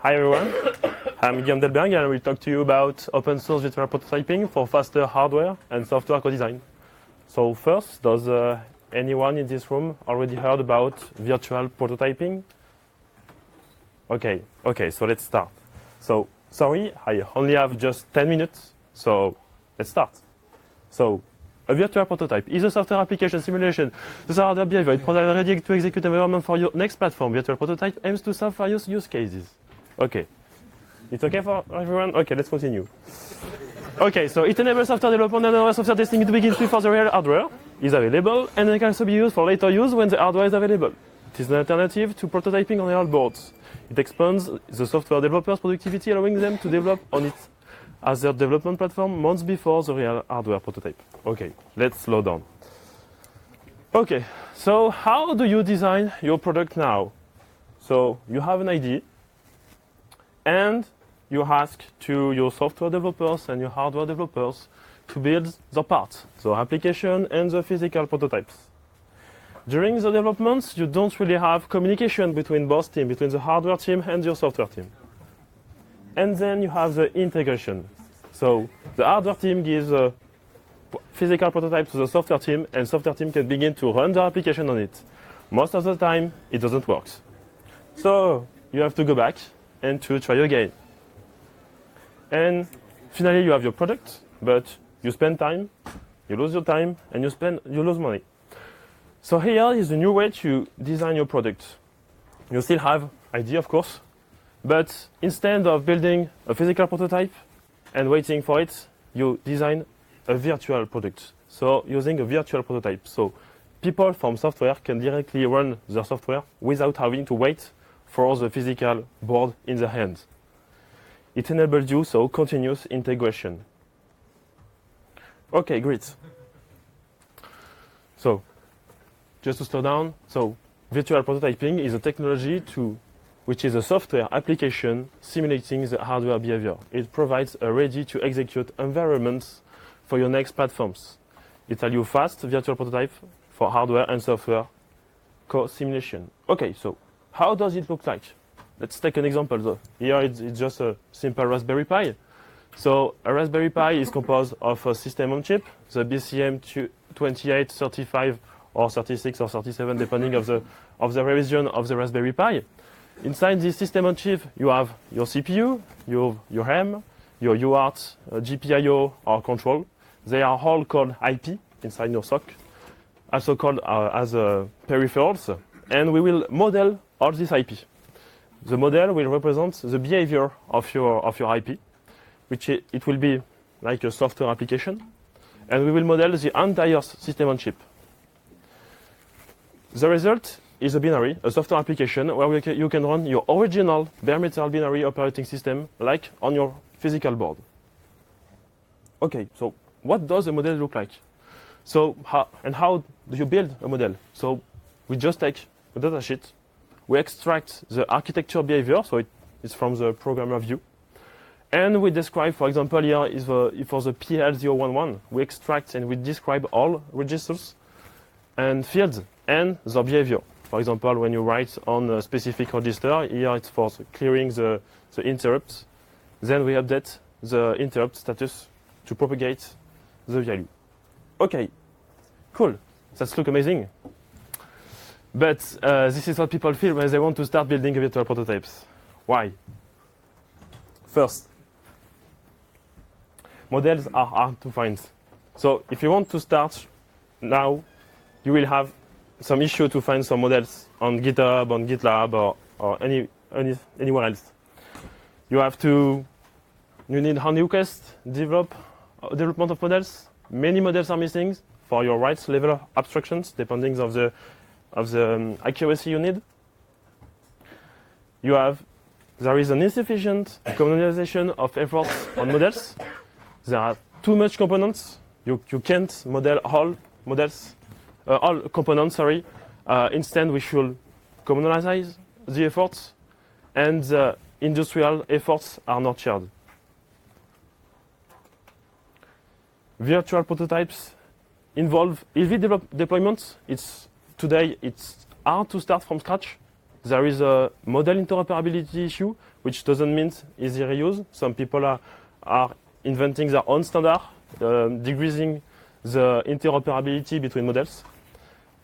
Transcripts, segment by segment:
Hi everyone, I'm Guillaume Delberg and I will talk to you about open source virtual prototyping for faster hardware and software co-design. So first, does anyone in this room already heard about virtual prototyping? Okay, so let's start. So, sorry, I only have just 10 minutes, so let's start. So, a virtual prototype is a software application simulation. The hardware behavior, it provides ready to execute environment for your next platform. Virtual prototype aims to solve various use cases. Okay. It's okay for everyone? Okay, let's continue. Okay, so it enables software development and software testing to begin before the real hardware is available, and it can also be used for later use when the hardware is available. It is an alternative to prototyping on real boards. It expands the software developers' productivity, allowing them to develop on it as their development platform months before the real hardware prototype. Okay, let's slow down. Okay, so how do you design your product now? So you have an idea, and you ask to your software developers and your hardware developers to build the parts, the application and the physical prototypes. During the developments, you don't really have communication between both teams, between the hardware team and your software team. And then you have the integration. So the hardware team gives a physical prototype to the software team, and software team can begin to run the application on it. Most of the time, it doesn't work. So you have to go back and to try again. And finally, you have your product, but you spend time, you lose your time, and you lose money. So here is a new way to design your product. You still have idea, of course, but instead of building a physical prototype and waiting for it, you design a virtual product. So using a virtual prototype. So people from software can directly run their software without having to wait for the physical board in their hands. It enables you so continuous integration. Okay, great. So, just to slow down, so virtual prototyping is a technology which is a software application simulating the hardware behavior. It provides a ready-to-execute environment for your next platforms. It allows you fast virtual prototype for hardware and software co-simulation. Okay, so how does it look like? Let's take an example though. Here it's just a simple Raspberry Pi. So a Raspberry Pi is composed of a system on chip, the BCM28, 35, or 36 or 37, depending of the revision of the Raspberry Pi. Inside this system on chip, you have your CPU, your RAM, your UART, GPIO, or control. They are all called IP inside your SOC, also called as peripherals. And we will model all this IP. The model will represent the behavior of your IP, which it will be like a software application. And we will model the entire system on chip. The result is a binary, a software application where you can run your original bare metal binary operating system like on your physical board. Okay, so what does a model look like? So how do you build a model? So we just take a datasheet, we extract the architecture behavior, so it's from the programmer view, and we describe, for example, here is for the PL011, we extract and we describe all registers and fields and the behavior. For example, when you write on a specific register, here it's for clearing the interrupts. Then we update the interrupt status to propagate the value. Okay, cool. That looks amazing. But this is what people feel when they want to start building virtual prototypes. Why? First, models are hard to find. So if you want to start now, you will have some issue to find some models on GitHub, on GitLab, or anywhere else. You need hand request, development of models. Many models are missing for your right level of abstractions, depending of the accuracy you need. There is an insufficient communalization of efforts on models. There are too much components. You can't model all components. Instead, we should communalize the efforts, and the industrial efforts are not shared. Virtual prototypes involve heavy deployments. Today it's hard to start from scratch. there is a model interoperability issue, which doesn't mean easy reuse. Some people are inventing their own standard, decreasing the interoperability between models.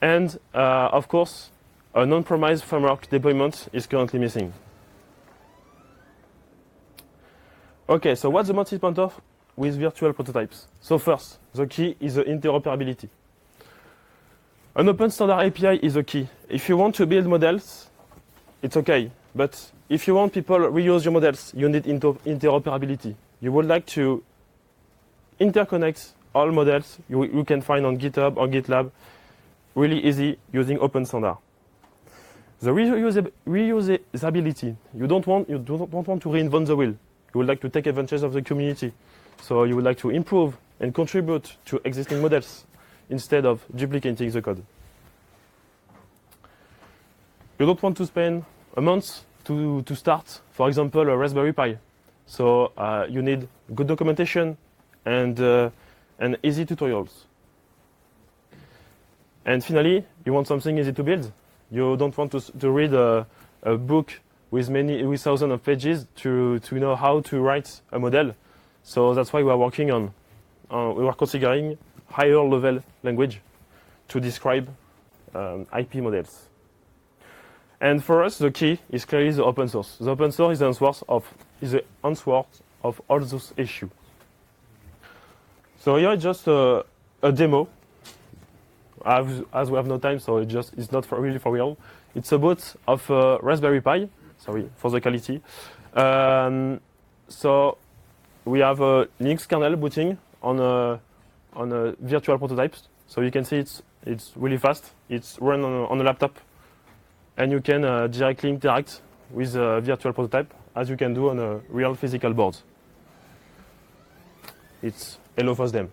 And of course, a non-promised framework deployment is currently missing. Okay, so what's the motivation of with virtual prototypes? So first, the key is the interoperability. An open standard API is the key. If you want to build models, it's okay. But if you want people to reuse your models, you need interoperability. You would like to interconnect all models you can find on GitHub or GitLab really easy using open standard. The reusability. You don't want to reinvent the wheel. You would like to take advantage of the community. So you would like to improve and contribute to existing models instead of duplicating the code. You don't want to spend a month to start, for example, a Raspberry Pi. So you need good documentation and easy tutorials. And finally, you want something easy to build. You don't want to read a book with thousands of pages to know how to write a model. So that's why we are working on we are considering higher level language to describe IP models. And for us, the key is clearly the open source. The open source is the answer of all those issues. So here is just a demo. As we have no time, so it's not really for real. It's a boot of Raspberry Pi. Sorry for the quality. So we have a Linux kernel booting on a virtual prototypes. So you can see it's really fast. It's run on a laptop, and you can directly interact with a virtual prototype as you can do on a real physical board. It's hello FOSDEM.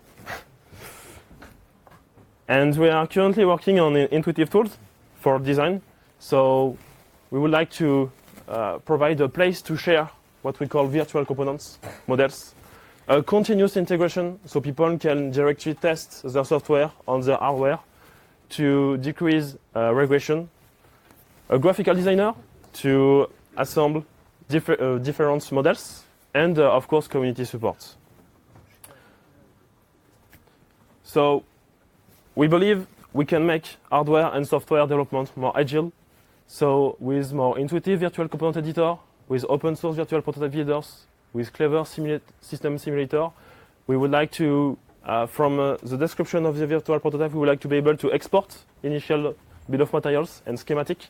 And we are currently working on intuitive tools for design. So we would like to provide a place to share what we call virtual components models. A continuous integration, so people can directly test their software on their hardware to decrease regression. A graphical designer to assemble different models. And of course, community support. So we believe we can make hardware and software development more agile. So with more intuitive virtual component editor, with open source virtual prototype builders, with clever system simulator, we would like to, from the description of the virtual prototype, we would like to be able to export initial bill of materials and schematic.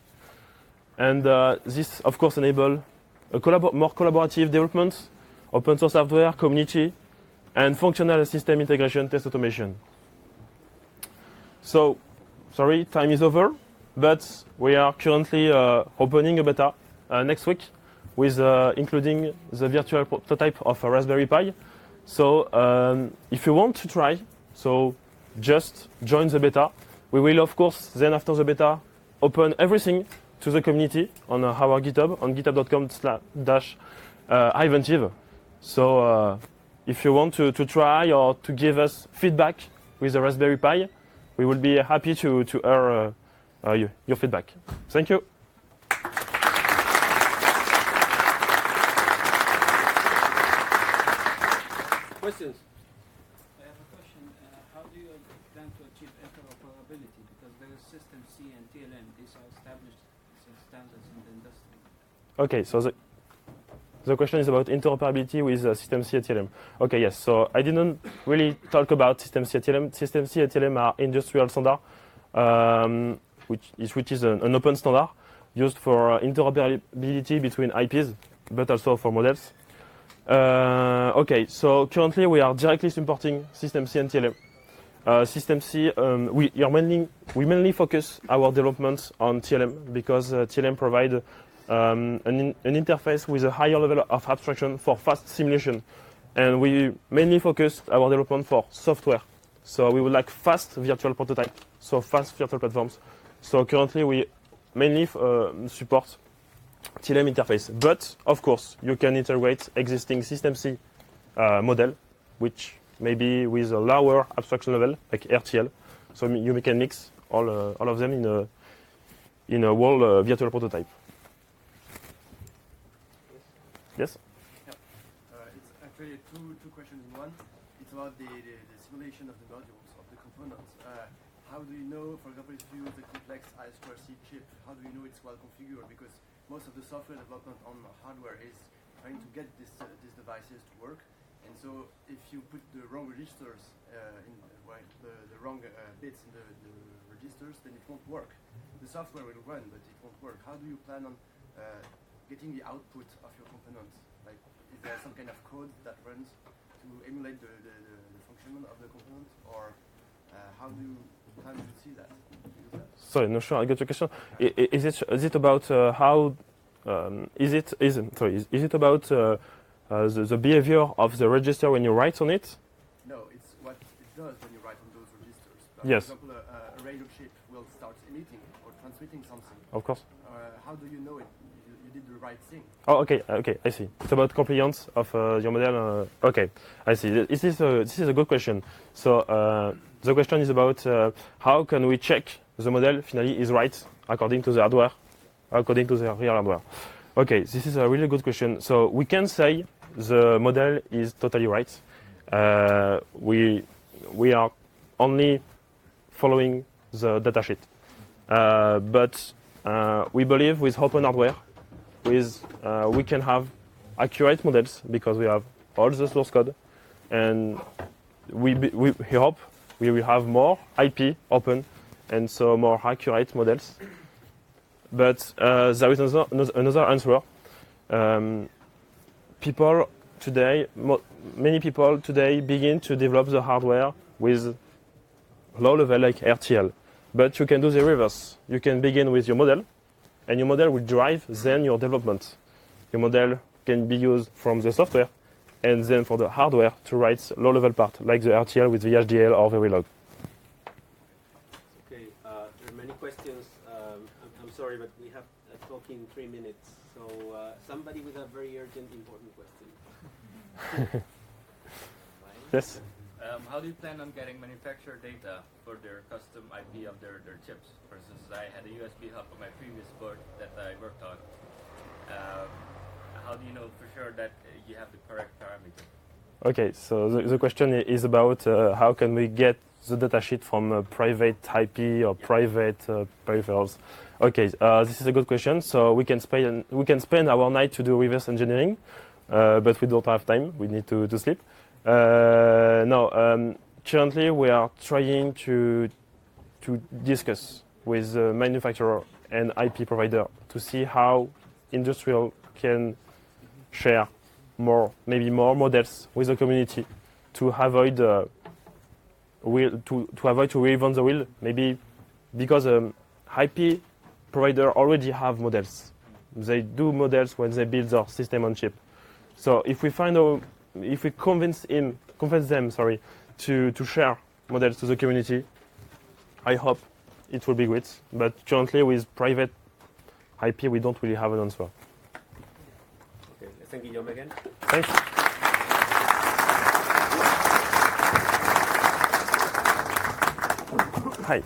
And this, of course, enable a more collaborative development, open source hardware, community, and functional system integration test automation. So, sorry, time is over, but we are currently opening a beta next week with including the virtual prototype of a Raspberry Pi. So if you want to try, so just join the beta. We will, of course, then after the beta, open everything to the community on our GitHub, on github.com/Hiventive. So if you want to try or to give us feedback with the Raspberry Pi, we will be happy to hear your feedback. Thank you. Questions? I have a question. How do you plan to achieve interoperability? Because there is System C and TLM. These are established standards in the industry. Okay, so the question is about interoperability with System C and TLM. Okay, yes. So I didn't really talk about System C and TLM. System C and TLM are industrial standard, which is an open standard used for interoperability between IPs, but also for models. Okay, so currently we are directly supporting System C and TLM. System C, we mainly focus our development on TLM because TLM provide an interface with a higher level of abstraction for fast simulation. And we mainly focus our development for software. So we would like fast virtual prototype, so fast virtual platforms. So currently we mainly support TLM interface. But of course, you can integrate existing System C model, which maybe with a lower abstraction level, like RTL. So you can mix all of them in a whole virtual prototype. Yes. It's actually two questions in one. It's about the simulation of the modules, of the components. How do you know, for example, if you use the complex I2C chip, how do you know it's well configured? Because most of the software development on hardware is trying to get these devices to work. And so if you put the wrong registers, the wrong bits in the registers, then it won't work. The software will run, but it won't work. How do you plan on getting the output of your components? Like, is there some kind of code that runs to emulate the function of the component, or how do you plan to see that? Sorry, no sure. I got your question. Is it about how? Is it about the behavior of the register when you write on it? No, it's what it does when you write on those registers. Yes. For example, a radio chip will start emitting or transmitting something. Of course. How do you know it? You did the right thing. Oh, okay, I see. It's about compliance of your model. Okay, I see. This is a good question. So the question is about how can we check the model finally is right according to the hardware, according to the real hardware. Okay, this is a really good question. So we can say the model is totally right. We are only following the datasheet, but we believe with open hardware, we can have accurate models because we have all the source code, and we hope we will have more IP open, and so more accurate models. But there is another answer. Many people today begin to develop the hardware with low level like RTL. But you can do the reverse. You can begin with your model, and your model will drive then your development. Your model can be used from the software, and then for the hardware to write low level part, like the RTL with VHDL or Verilog. Okay, there are many questions. I'm sorry, but we have a talk in 3 minutes. So somebody with a very urgent, important question. Yes. How do you plan on getting manufacturer data for their custom IP of their chips? For instance, I had a USB hub on my previous board that I worked on. How do you know for sure that you have the correct parameter? Okay, so the question is about how can we get the datasheet from a private IP or private peripherals. Okay, this is a good question. So we can spend our night to do reverse engineering, but we don't have time. We need to sleep. Currently we are trying to discuss with the manufacturer and IP provider to see how industrial can share maybe more models with the community to avoid to reinvent the wheel. Maybe because IP provider already have models. They do models when they build their system on chip. So if we convince them, to share models to the community, I hope it will be great. But currently with private IP, we don't really have an answer. Okay, thank you, Guillaume, again. Thanks. Hi.